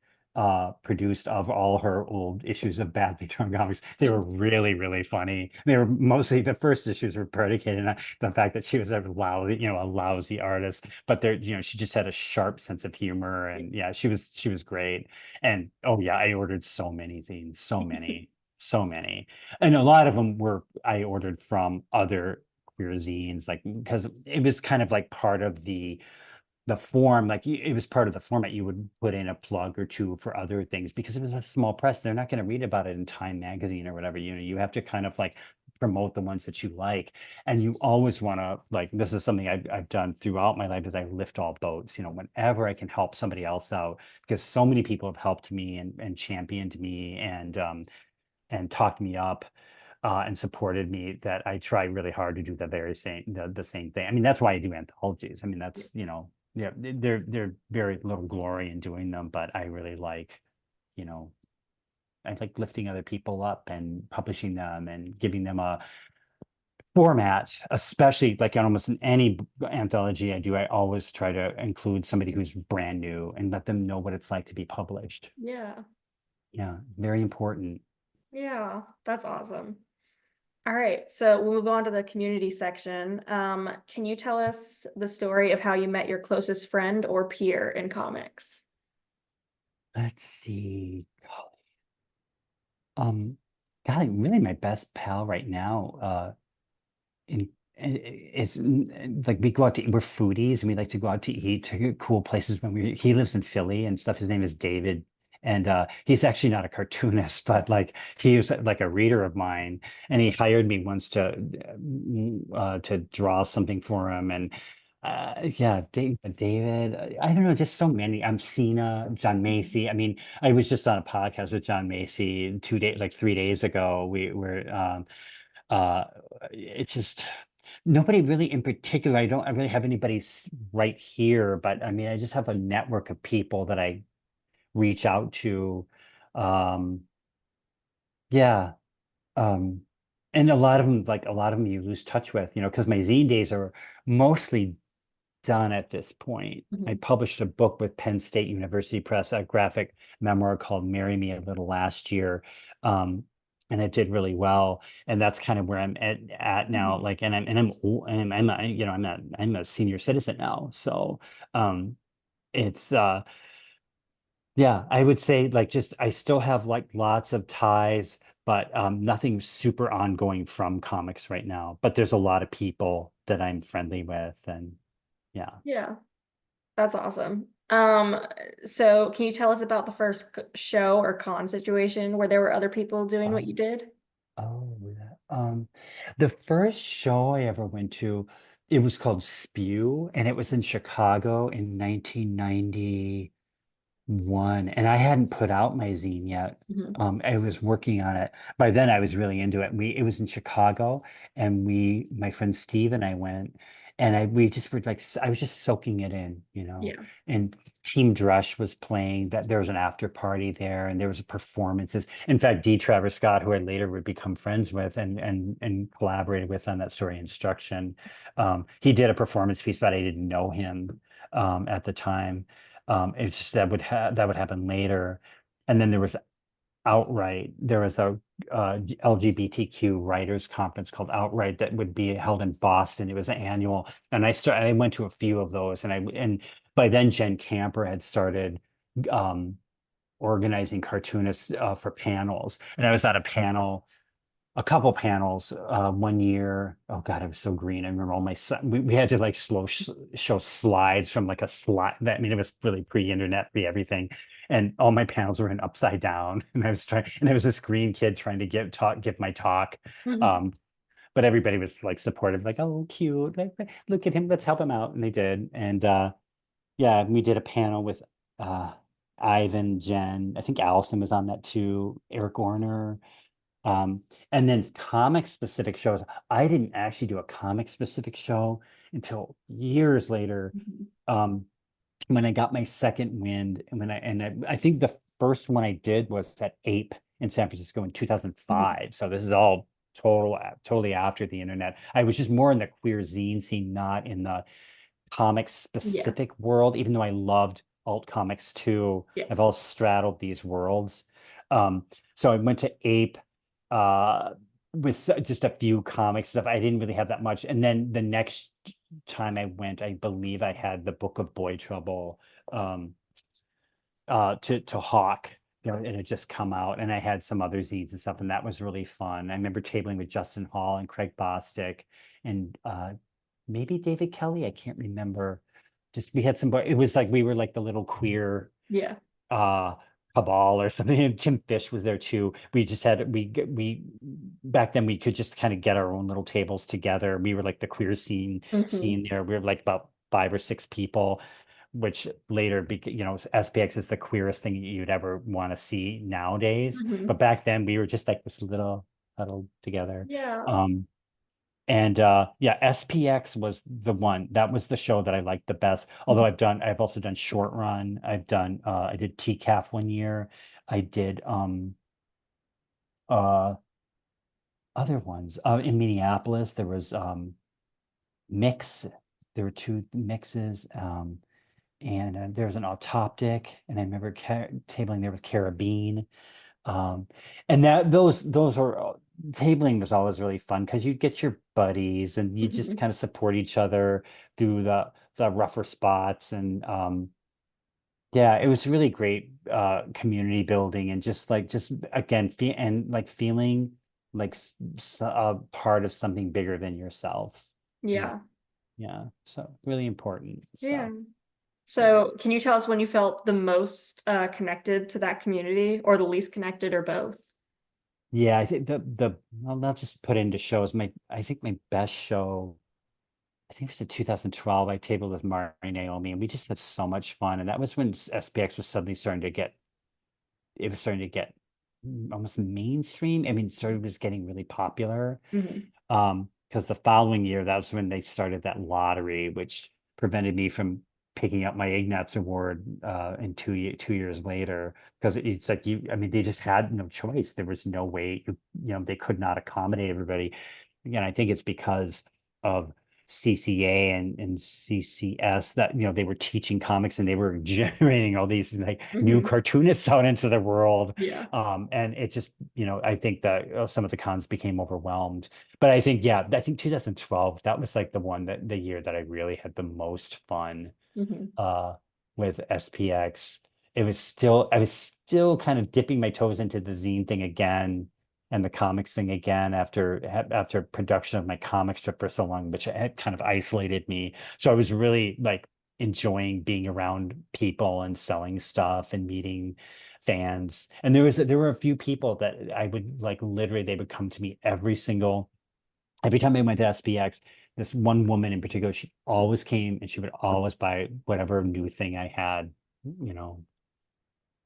produced of all her old issues of Badly Drawn Comics. They were really, really funny. They were mostly, the first issues were predicated on the fact that she was a lousy artist, but she just had a sharp sense of humor, and yeah, she was great. And oh yeah, I ordered so many zines, so many, and a lot of them I ordered from other queer zines, like, because it was kind of like part of the form, like it was part of the format. You would put in a plug or two for other things because it was a small press. They're not going to read about it in Time magazine or whatever. You have to kind of like promote the ones that you like, and you always want to, like, this is something I've done throughout my life, is I lift all boats, whenever I can help somebody else out, because so many people have helped me and championed me and talked me up, and supported me, that I try really hard to do the same thing. I mean, that's why I do anthologies. I mean, that's, yeah, they're very little glory in doing them, but I really like, I like lifting other people up and publishing them and giving them a format, especially like almost in any anthology I do. I always try to include somebody who's brand new and let them know what it's like to be published. Yeah. Yeah, very important. Yeah, that's awesome. All right, so we'll move on to the community section. Can you tell us the story of how you met your closest friend or peer in comics? Let's see. God, really my best pal right now, it's like, we go out to eat, we're foodies, and we like to go out to eat to cool places. He lives in Philly and stuff. His name is David. And he's actually not a cartoonist, but like he was like a reader of mine, and he hired me once to draw something for him. And yeah, David, I don't know, just so many. Cena, John Macy. I mean, I was just on a podcast with John Macy 3 days ago. We were uh it's just nobody really in particular. I really have anybody right here, but I mean, I just have a network of people that I reach out to. Um, yeah. Um, and a lot of them you lose touch with, because my zine days are mostly done at this point. I published a book with Penn State University Press, a graphic memoir called Marry Me a Little last year. and it did really well. And that's kind of where I'm at now. Mhm. Like, and I'm old, and I'm a, you know, I'm a senior citizen now. So, it's yeah, I would say like just I still have like lots of ties, but nothing super ongoing from comics right now. But there's a lot of people that I'm friendly with, and yeah. Yeah, that's awesome. So can you tell us about the first show or con situation where there were other people doing what you Um, did? oh, the first show I ever went to, it was called Spew, and it was in Chicago in 1991, and I hadn't put out my zine yet. Mhm. I was working on it. By then I was really into it. It was in Chicago, and my friend Steve and I went, and we just were like, I was just soaking it in, Yeah. and Team Drush was playing. That there was an after party there, and there was performances. In fact, D. Travis Scott, who I later would become friends with and collaborated with on that story Instruction, he did a performance piece, but I didn't know him at the time. It's just that would happen later. And then there was a LGBTQ writers conference called Outright that would be held in Boston. It was an annual, and I went to a few of those, and by then Jen Camper had started um, organizing cartoonists for panels, and I was at a couple panels one year. Oh God, I was so green. I remember all we had to like show slides from like a slide that, I mean, it was really pre-internet, pre-everything. And all my panels were in upside down. And I was this green kid trying to give my talk. Mhm. Um, but everybody was like supportive, like, oh, cute. Like, look at him, let's help him out. And they did. And yeah, we did a panel with uh Ivan, Jen. I think Alison was on that too, Eric Orner. And then comic specific shows. I didn't actually do a comic specific show until years later. Mhm. Um, when I got my second wind, and I think the first one I did was at Ape in San Francisco in Mhm. 2005. So this is all totally after the internet. I was just more in the queer zine scene, not in the comic Yeah. specific world, even though I loved alt comics too. Yeah. I've all straddled these worlds. Um, so I went to Ape uh, with just a few comic stuff. I didn't really have that much. And then the next time I went, I believe I had the Book of Boy Trouble um, to Hawk. It had just come out, and I had some other zines and stuff, and that was really fun. I remember tabling with Justin Hall and Craig Bostic and maybe David Kelly. I can't remember. Just we had some, but it was like we were like the little queer Yeah. uh cabal or something. And Tim Fish was there too. We just had we back then we could just kind of get our own little tables together. We were like the queer Mhm. scene there. We were like about 5 or 6 people, which later SPX is the queerest thing you'd ever want to see nowadays. Mhm. But back then we were just like this little huddled together. Yeah. And yeah, SPX was the one. That was the show that I liked the best. Although Mhm. I've also done Short Run. I did TCAF one year. I did uh other ones. In Minneapolis there was Mix. There were two mixes. And there was an Autoptic, and I remember tabling there with Carabine. Um, and those were tabling was always really fun because you get your buddies and you just Mhm. kind of support each other through the rougher spots. And yeah, it was really great community building, and just again feeling like a part of something bigger than yourself. Yeah, Yeah. yeah. So really important Yeah. stuff. Yeah. So, can you tell us when you felt the most connected to that community, or the least connected, or both? Yeah, I think I'll not just put into shows. I think my best show, I think it was in 2012. I tabled with Mari Naomi, and we just had so much fun. And that was when SPX was suddenly starting to get almost mainstream. I mean, was getting really popular. Mhm. Because the following year, that's when they started that lottery, which prevented me from picking up my Ignatz Award in 2 years later. Because it's like I mean, they just had no choice. There was no way they could not accommodate everybody. Again, I think it's because of CCA and CCS that, they were teaching comics and they were generating all these like new Mhm. cartoonists out into the world. Yeah. And it just, I think that some of the cons became overwhelmed. But I think, yeah, I think 2012, that was like the year that I really had the most fun Mhm. uh with SPX. I was still kind of dipping my toes into the zine thing again and the comics thing again after production of my comic strip for so long, which had kind of isolated me. So I was really like enjoying being around people and selling stuff and meeting fans. And there were a few people that I would like literally they would come to me every time I went to SPX. This one woman in particular, she always came and she would always buy whatever new thing I had, you know.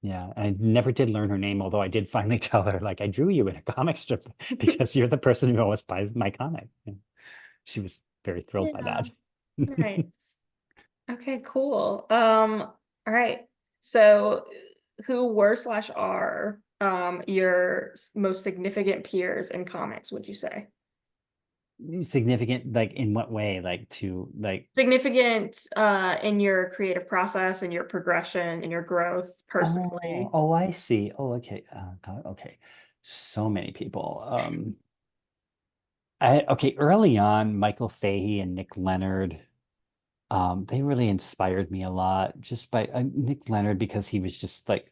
Yeah, I never did learn her name, although I did finally tell her, like, I drew you in a comic strip because you're the person who always buys my comic. And she was very thrilled by Yeah. that. Nice. Okay, cool. All right. So who were slash are your most significant peers in comics, would you say? Significant, like in what way? Like to like, Significant in your creative process and your progression and your growth personally. I see. Oh, okay. God, okay. So many people. Okay, early on, Michael Fahey and Nick Leonard. They really inspired me a lot just by Nick Leonard because he was just like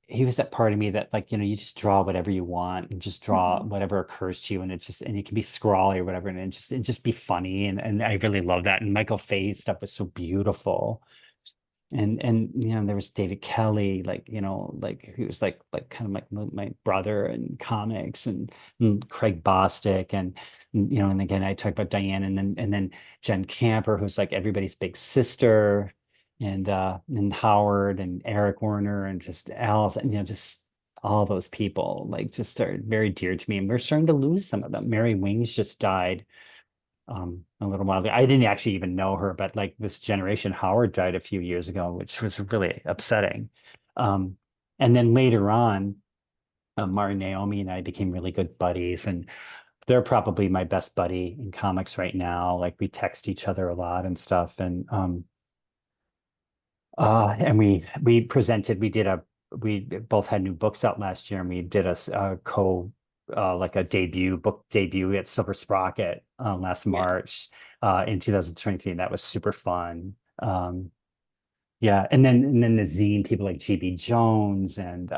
he was that part of me that like you just draw whatever you want and just draw Mhm. whatever occurs to you and it can be scrawly or whatever and it just be funny and I really love that and Michael Fay's stuff was so beautiful and there was David Kelly like like he was like kind of like my brother in comics and Craig Bostic and again I talked about Diane and then Jen Camper who's like everybody's big sister and Howard and Eric Warner and just Alison just all those people like just are very dear to me and we're starting to lose some of them. Mary Wings just died a little while ago. I didn't actually even know her, but like this generation, Howard died a few years ago, which was really upsetting. Um, and then later on, Mari Naomi and I became really good buddies, and they're probably my best buddy in comics right now. Like we text each other a lot and stuff, and we presented. We both had new books out last year, and we did a co like a book debut at Silver Sprocket last Yeah. March in 2023. And that was super fun. Yeah, and then the zine people like GB Jones and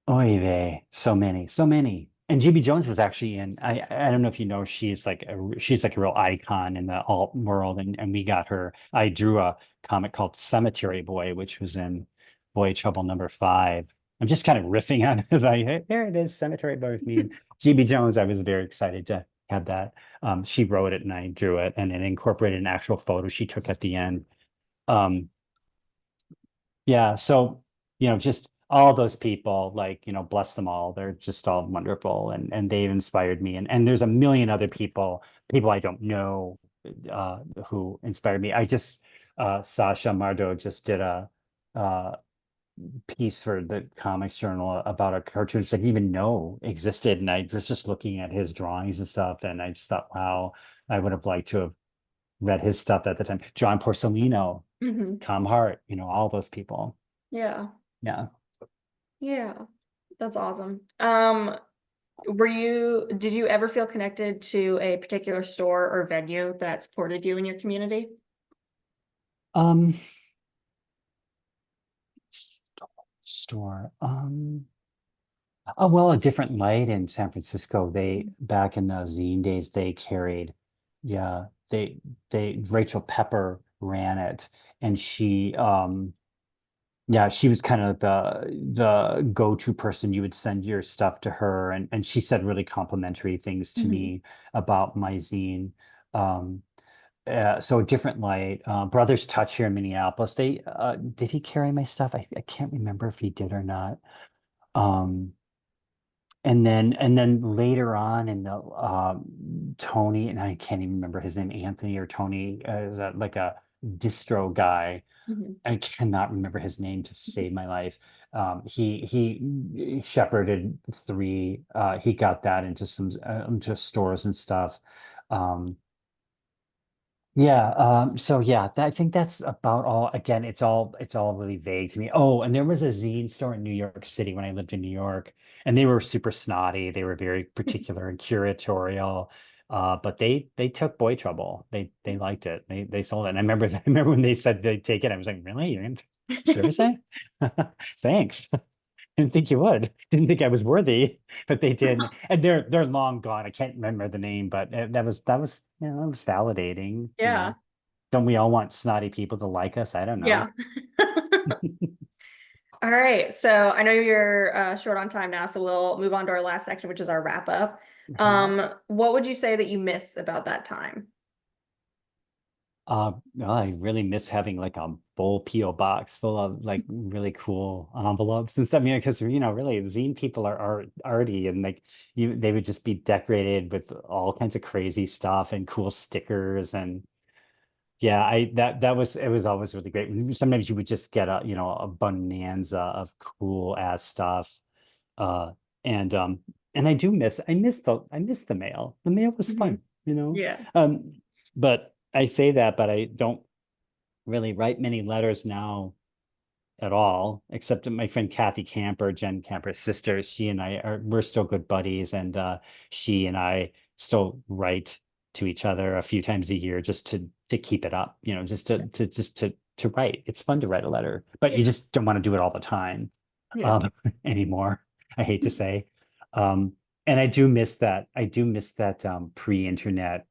oy vey, so many. And GB Jones was actually in. I don't know if you know, she's like a real icon in the alt world, and we got her. I drew a comic called Cemetery Boy, which was in Boy Trouble #5. I'm just kind of riffing on it. Like, hey, there it is, Cemetery Boy with me and GB Jones. I was very excited to have that. She wrote it and I drew it, and it incorporated an actual photo she took at the end. Um, yeah, so just all those people, like, bless them all. They're just all wonderful and they've inspired me. And there's a million other people I don't know who inspired me. I just Sasha Mardo just did a uh piece for the Comics Journal about a cartoonist I didn't even know existed. And I was just looking at his drawings and stuff, and I just thought, wow, I would have liked to have read his stuff at the time. John Porcellino, Hmm. Tom Hart, all those people. Yeah. Yeah. Yeah. That's awesome. Did you ever feel connected to a particular store or venue that supported you in your community? Um, store. Oh well, A Different Light in San Francisco. They back in the zine days, they carried, yeah, they Rachel Pepper ran it, and yeah, she was kind of the go-to person. You would send your stuff to her, and she said really complimentary things to Hmm. me about my zine. Um, so A Different Light, Brothers Touch here in Minneapolis. Did he carry my stuff? I can't remember if he did or not. Um, and then later on in the Tony, and I can't even remember his name, Anthony or Tony, is like a distro guy. Hmm. I cannot remember his name to save my life. He shepherded three. He got that into some into stores and stuff. Yeah, so yeah, I think that's about all. Again, it's all really vague to me. Oh, and there was a zine store in New York City when I lived in New York, and they were super snotty. They were very particular and curatorial. But they took Boy Trouble. They liked it. They sold it. And I remember I remember when they said they'd take it, I was like, really? You're gonna service it? Thanks. Didn't think you would. Didn't think I was worthy, but they did. And they're long gone. I can't remember the name, but that was that was validating. Yeah. Don't we all want snotty people to like us? I don't Yeah. know. All right. So I know you're short on time now, so we'll move on to our last section, which is our wrap up. Mhm. What would you say that you miss about that time? No, I really miss having like a full PO box full of like really cool envelopes and stuff. I mean, because really, zine people are arty and like they would just be decorated with all kinds of crazy stuff and cool stickers and yeah, I that was it was always really great. Sometimes you would just get a bonanza of cool ass stuff. Uh and I miss the mail. The mail was Mhm. fun. Yeah. But I say that, but I don't really write many letters now at all, except that my friend Kathy Camper, Jen Camper's sister, she and we're still good buddies, and she and I still write to each other a few times a year just to keep it up, just to write. It's fun to write a letter, but Yeah. you just don't want to do it all the time Yeah. um, anymore. I hate to say. Um, and I do miss that. I do miss that pre-internet.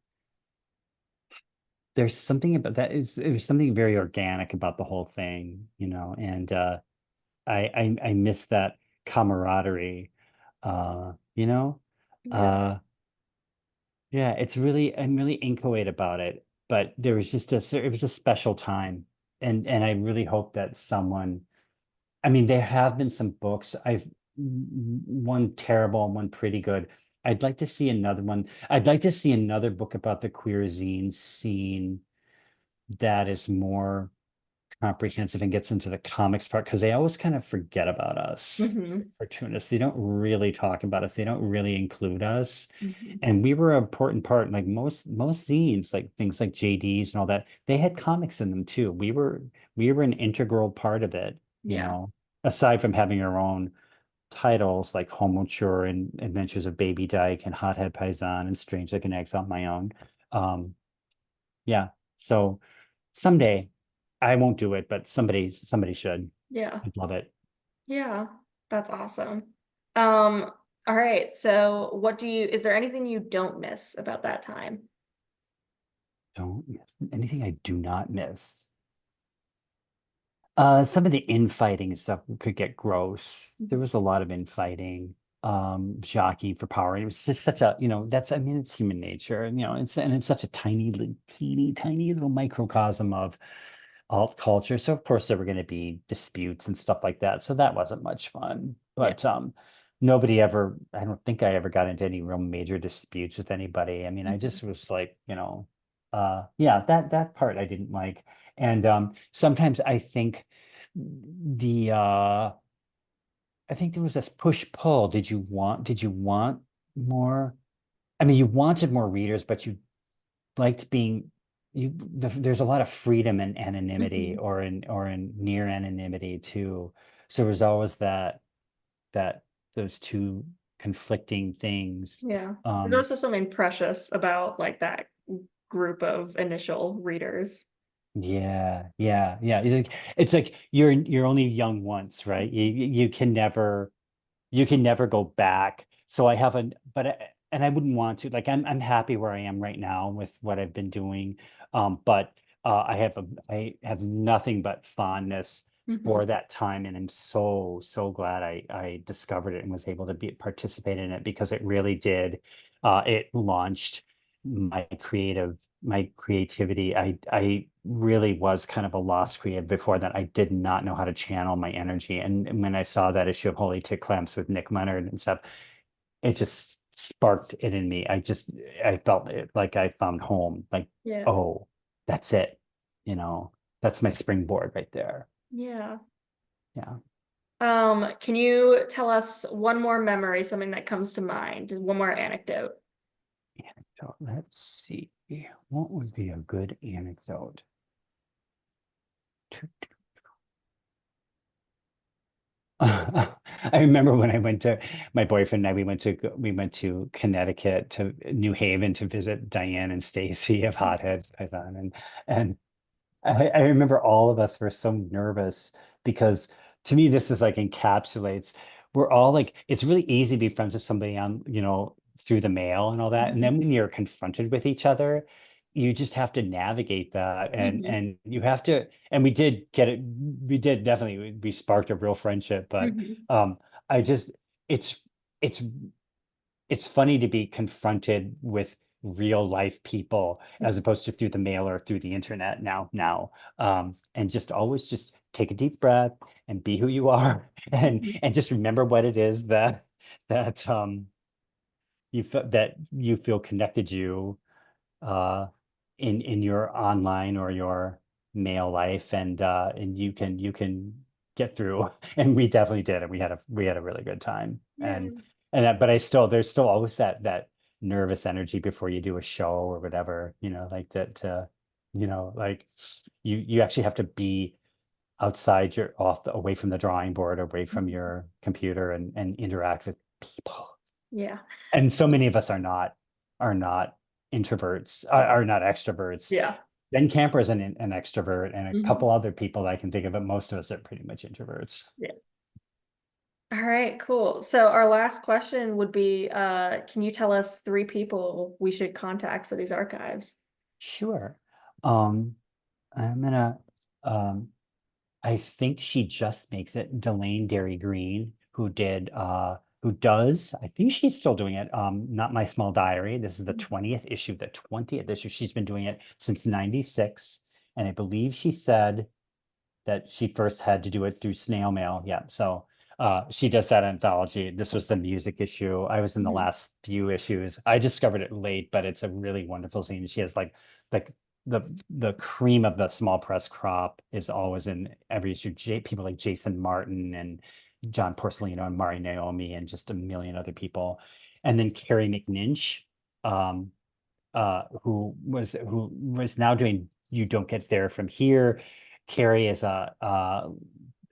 There's something about that is there's something very organic about the whole thing, and I miss that camaraderie. Uh, you know? Yeah. Uh yeah, I'm really inchoate about it, but there was it was a special time. And I really hope that someone I mean, there have been some books. One terrible and one pretty good. I'd like to see another one. I'd like to see another book about the queer zine scene that is more comprehensive and gets into the comics part because they always kind of forget about us, Hmm. cartoonists. They don't really talk about us. They don't really include us. Hmm. And we were an important part. Like most zines, like things like JDs and all that, they had comics in them too. We were an integral part of it, Yeah. aside from having our own titles like Homochur and Adventures of Baby Dyke and Hothead Paisan and Strange Looking Exile, my own. Um, yeah. So someday I won't do it, but somebody should. Yeah. I'd love it. Yeah. That's awesome. All right. So is there anything you don't miss about that time? Don't miss anything I do not miss. Some of the infighting and stuff could get gross. There Mhm. was a lot of infighting, jockeying for power. It was just such a, I mean, it's human nature, and it's such a teeny, tiny little microcosm of alt culture. So of course there were going to be disputes and stuff like that. So that wasn't much fun. Yeah. But I don't think I ever got into any real major disputes with anybody. I mean, I Mhm. just was like, yeah, that part I didn't like. And sometimes I think there was this push-pull. Did you want more? I mean, you wanted more readers, but you liked being there's a lot of freedom and anonymity Mhm. or in near anonymity too. So there was always that those two conflicting things. Yeah. There's Um also something precious about like that group of initial readers. yeah. It's like you're only young once, right? You can never go back. So I haven't, and I wouldn't want to. Like I'm happy where I am right now with what I've been doing. But I have nothing but fondness Hmm. for that time, and I'm so glad I discovered it and was able to participate in it because it really did. It launched my creativity. I really was kind of a lost creative before that. I did not know how to channel my energy. And when I saw that issue of Holy Tick Clamps with Nick Leonard and stuff, it just sparked it in me. I felt it like I found home. Like, Yeah. oh, that's it. You know, that's my springboard right there. Yeah. Yeah. Can you tell us one more memory, something that comes to mind, just one more anecdote? Anecdote. Let's see. What would be a good anecdote? I remember when I went to my boyfriend and I, we went to Connecticut to New Haven to visit Diane and Stacy of Hothead Python, and I remember all of us were so nervous because to me this is like encapsulates, we're all like, it's really easy to be friends with somebody on, through the mail and all that. And then when you're confronted with each other, you just have to navigate that, Mhm. and you have to, and we did get it, we did definitely, we sparked a real friendship, but Mhm. I just, it's it's it's funny to be confronted with real life people as opposed to through the mail or through the internet now. And just always just take a deep breath and be who you are, Mhm. and just remember what it is that you feel connected you uh in your online or your mail life, and you can get through. And we definitely did, and we had a really good time. Yeah. And that, but there's still always that nervous energy before you do a show or whatever, like that, like you actually have to be outside your away from the drawing board, away from Mhm. your computer, and interact with people. Yeah. And so many of us are not introverts, are not extroverts. Yeah. Ben Camper is an extrovert, and a Mhm. couple other people that I can think of, but most of us are pretty much introverts. Yeah. All right, cool. So our last question would be, can you tell us 3 people we should contact for these archives? Sure. Um, I'm gonna, um, I think she just makes it, Delane Derry Green, who does, I think she's still doing it, Not My Small Diary. This is the 20th issue. She's been doing it since 96. And I believe she said that she first had to do it through snail mail. Yeah. So she does that anthology. This was the music issue. I was in the Mhm. last few issues. I discovered it late, but it's a really wonderful scene. She has like the cream of the small press crop is always in every issue. People like Jason Martin and John Porcellino and Mari Naomi and just a million other people. And then Carrie McNinch, um, who was now doing You Don't Get There From Here. Carrie is a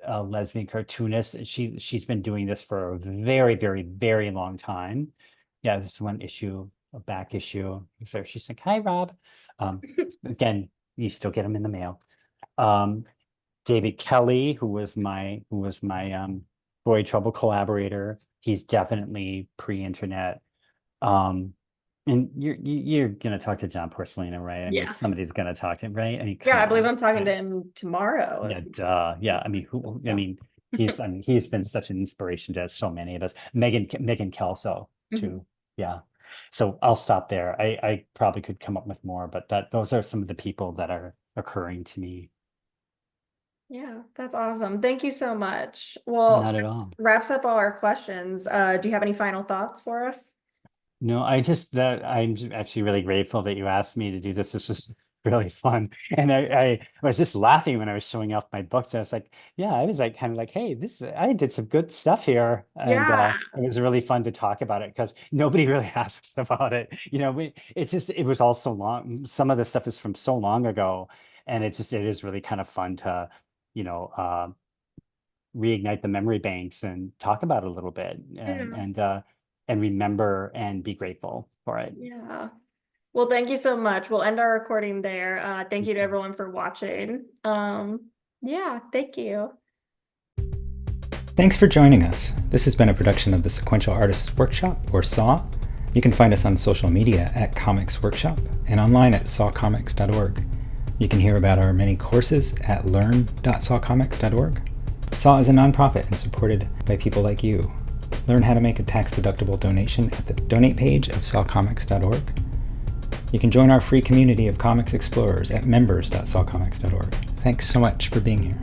lesbian cartoonist. She's been doing this for a very, very, very long time. Yeah, this is one issue, a back issue. So she's like, "Hi, Rob." Um, Again, you still get them in the mail. Um, David Kelly, who was my Boy Trouble collaborator. He's definitely pre-internet. Um, and you're gonna talk to John Porcellino, right? I mean, Yeah. somebody's gonna talk to him, right? I mean, Yeah, come I believe on. I'm talking Yeah. to him tomorrow if Yeah, he's duh. Yeah, I mean, I yeah. mean, he's been such an inspiration to so many of us. Megan Kelso Mhm. too. Yeah. So I'll stop there. I probably could come up with more, but those are some of the people that are occurring to me. Yeah, that's awesome. Thank you so much. Well, Not at all. wraps up all our questions. Do you have any final thoughts for us? No, I'm actually really grateful that you asked me to do this. This was really fun. And I was just laughing when I was showing off my books. I was like, yeah, I was like kind of like, hey, I did some good stuff here. And Yeah. it was really fun to talk about it because nobody really asks about it. It was all so long. Some of the stuff is from so long ago. And it is really kind of fun to, you know, uh, reignite the memory banks and talk about it a little bit, and Yeah. and remember and be grateful for it. Yeah. Well, thank you so much. We'll end our recording there. Thank you to everyone for watching. Yeah, thank you. Thanks for joining us. This has been a production of the Sequential Artists Workshop, or SAW. You can find us on social media at Comics Workshop and online at sawcomics.org. You can hear about our many courses at learn.sawcomics.org. SAW is a nonprofit and supported by people like you. Learn how to make a tax-deductible donation at the donate page of sawcomics.org. You can join our free community of comics explorers at members.sawcomics.org. Thanks so much for being here.